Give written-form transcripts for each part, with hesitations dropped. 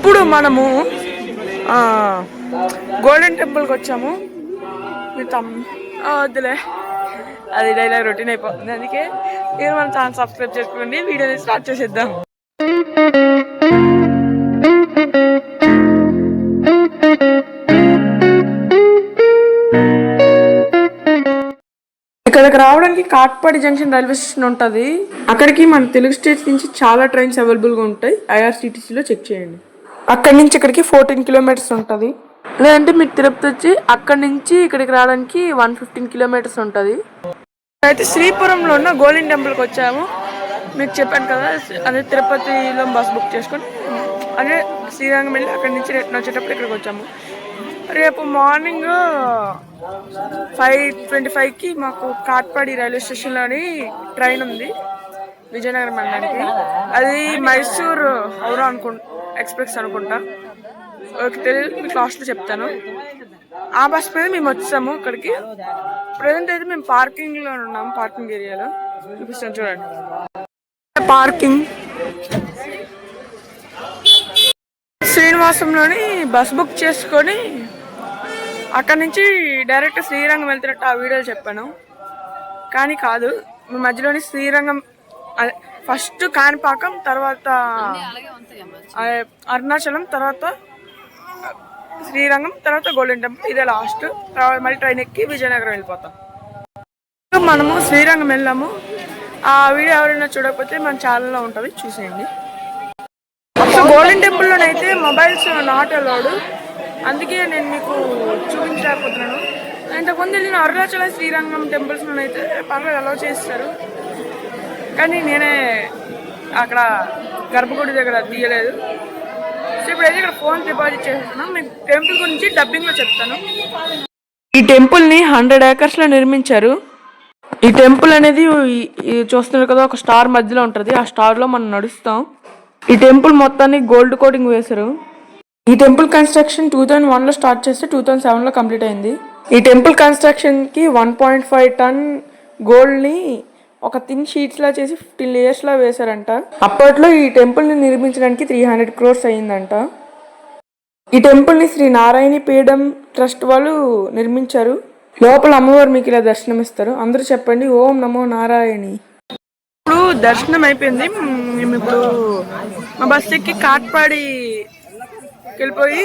ఇప్పుడు మనము గోల్డెన్ టెంపుల్కి వచ్చాము. వద్దులే, అది డైలాగ్ రొటీన్ అయిపోతుంది. అందుకే మీరు మన ఛానల్ సబ్స్క్రైబ్ చేసుకోండి. వీడియోని స్టార్ట్ చేసేద్దాం. ఇక్కడికి రావడానికి కాట్పాడి జంక్షన్ రైల్వే స్టేషన్ ఉంటుంది. అక్కడికి మన తెలుగు స్టేట్స్ నుంచి చాలా ట్రైన్స్ అవైలబుల్గా ఉంటాయి. ఐఆర్సిటీసీలో చెక్ చేయండి. అక్కడి నుంచి ఇక్కడికి 14 కిలోమీటర్స్ ఉంటుంది. లేదంటే మీరు తిరుపతి వచ్చి అక్కడి నుంచి ఇక్కడికి రావడానికి 115 కిలోమీటర్స్ ఉంటుంది. అయితే శ్రీపురంలో ఉన్న గోల్డెన్ టెంపుల్కి వచ్చాము. మీకు చెప్పాను కదా, అదే తిరుపతిలో బస్ బుక్ చేసుకొని అదే శ్రీరంగం వెళ్ళి అక్కడి నుంచి రిటర్న్ వచ్చేటప్పుడు ఇక్కడికి వచ్చాము. రేపు మార్నింగ్ 5:25కి మాకు కాట్పాడి రైల్వే స్టేషన్లోని ట్రైన్ ఉంది విజయనగరం వెళ్ళడానికి. అది మైసూర్ హౌరా ఎక్స్ప్రెస్ అనుకుంటా, తెలియదు, మీకు లాస్ట్లో చెప్తాను. ఆ బస్ మీద మేము వచ్చాము ఇక్కడికి. ప్రజెంట్ అయితే మేము పార్కింగ్లో ఉన్నాము, పార్కింగ్ ఏరియాలో చూపిస్తాను చూడండి. పార్కింగ్ శ్రీనివాసంలోని బస్ బుక్ చేసుకొని అక్కడి నుంచి డైరెక్ట్ శ్రీరంగం వెళ్తున్నట్టు ఆ వీడియోలు చెప్పాను, కానీ కాదు. మధ్యలోని శ్రీరంగం ఫస్ట్ కాణిపాకం, తర్వాత అరుణాచలం, తర్వాత శ్రీరంగం, తర్వాత గోల్డెన్ టెంపుల్, ఇదే లాస్ట్. తర్వాత మళ్ళీ ట్రైన్ ఎక్కి విజయనగరం వెళ్ళిపోతాం. మనము శ్రీరంగం వెళ్ళాము. ఆ వీడియో ఎవరైనా చూడకపోతే మన ఛానల్లో ఉంటుంది, చూసేయండి. సో గోల్డెన్ టెంపుల్లోనైతే మొబైల్స్ నాట్ అలౌడ్, అందుకే నేను మీకు చూపించలేకపోతున్నాను. ఇంతకుముందు వెళ్ళిన అరుణాచలం శ్రీరంగం టెంపుల్స్లోనైతే పర్లేదు అలౌ చేస్తారు, కానీ నేనే అక్కడ గర్భగుడి దగ్గర తీయలేదు. సో ఇప్పుడైతే ఇక్కడ ఫోన్ డిపాజిట్ చేస్తున్నాను. మీకు టెంపుల్ గురించి డబ్బింగ్లో చెప్తాను. ఈ టెంపుల్ని 100 acres నిర్మించారు. ఈ టెంపుల్ అనేది చూస్తున్నారు కదా, ఒక స్టార్ మధ్యలో ఉంటుంది. ఆ స్టార్లో మనం నడుస్తాం. ఈ టెంపుల్ మొత్తాన్ని గోల్డ్ కోటింగ్ వేశారు. ఈ టెంపుల్ కన్స్ట్రక్షన్ 2001లో స్టార్ట్ చేస్తే 2007లో కంప్లీట్ అయింది. ఈ టెంపుల్ కన్స్ట్రక్షన్కి 1.5 ton గోల్డ్ని ఒక థిన్ షీట్స్లా చేసి 15 layers వేశారంట. అప్పట్లో ఈ టెంపుల్ని నిర్మించడానికి 300 crores అయ్యిందంట. ఈ టెంపుల్ని శ్రీ నారాయణి పీఠం ట్రస్ట్ వాళ్ళు నిర్మించారు. లోపల అమ్మవారు మీకు ఇలా దర్శనమిస్తారు. అందరూ చెప్పండి, ఓం నమో నారాయణి. ఇప్పుడు దర్శనం అయిపోయింది. మేము ఇప్పుడు మా బస్ ఎక్కి కాట్పాడి వెళ్ళిపోయి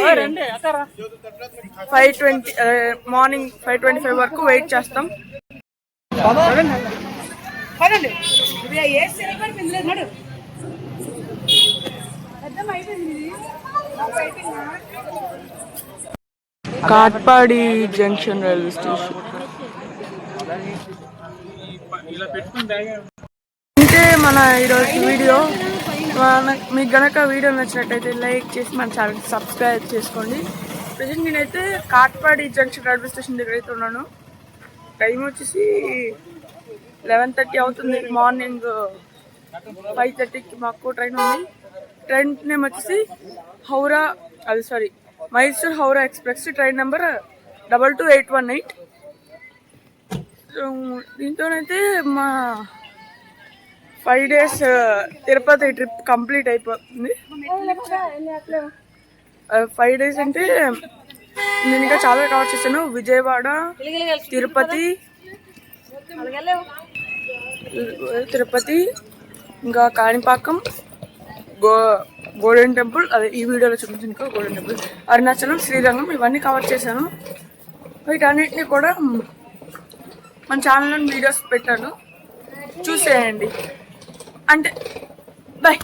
మార్నింగ్ 5:25 వరకు వెయిట్ చేస్తాం. Katpadi junction railway station. అంటే మన ఈరోజు వీడియో మీకు గనక వీడియో నచ్చినట్టయితే లైక్ చేసి మన ఛానల్ సబ్స్క్రైబ్ చేసుకోండి. ప్రజెంట్ నేనైతే కాట్పాడి జంక్షన్ రైల్వే స్టేషన్ దగ్గర అయితే ఉన్నాను. టైం వచ్చేసి 11:30 అవుతుంది. మార్నింగ్ 5:30కి మాకు ట్రైన్ ఉంది. ట్రైన్ నేమ్ వచ్చేసి Mysore Howrah express. Train number 22818. దీంతోనైతే మా 5 days తిరుపతి ట్రిప్ కంప్లీట్ అయిపోతుంది. 5 days అంటే నేను ఇంకా చాలా కవర్ చేశాను. విజయవాడ, తిరుపతి, ఇంకా కాణిపాకం, గోల్డెన్ టెంపుల్, అదే ఈ వీడియోలో చూపించిన గోల్డెన్ టెంపుల్, అరుణాచలం, శ్రీరంగం, ఇవన్నీ కవర్ చేశాను. వీటన్నిటిని కూడా మన ఛానల్లో వీడియోస్ పెట్టాను, చూసేయండి. అంటే బాయ్.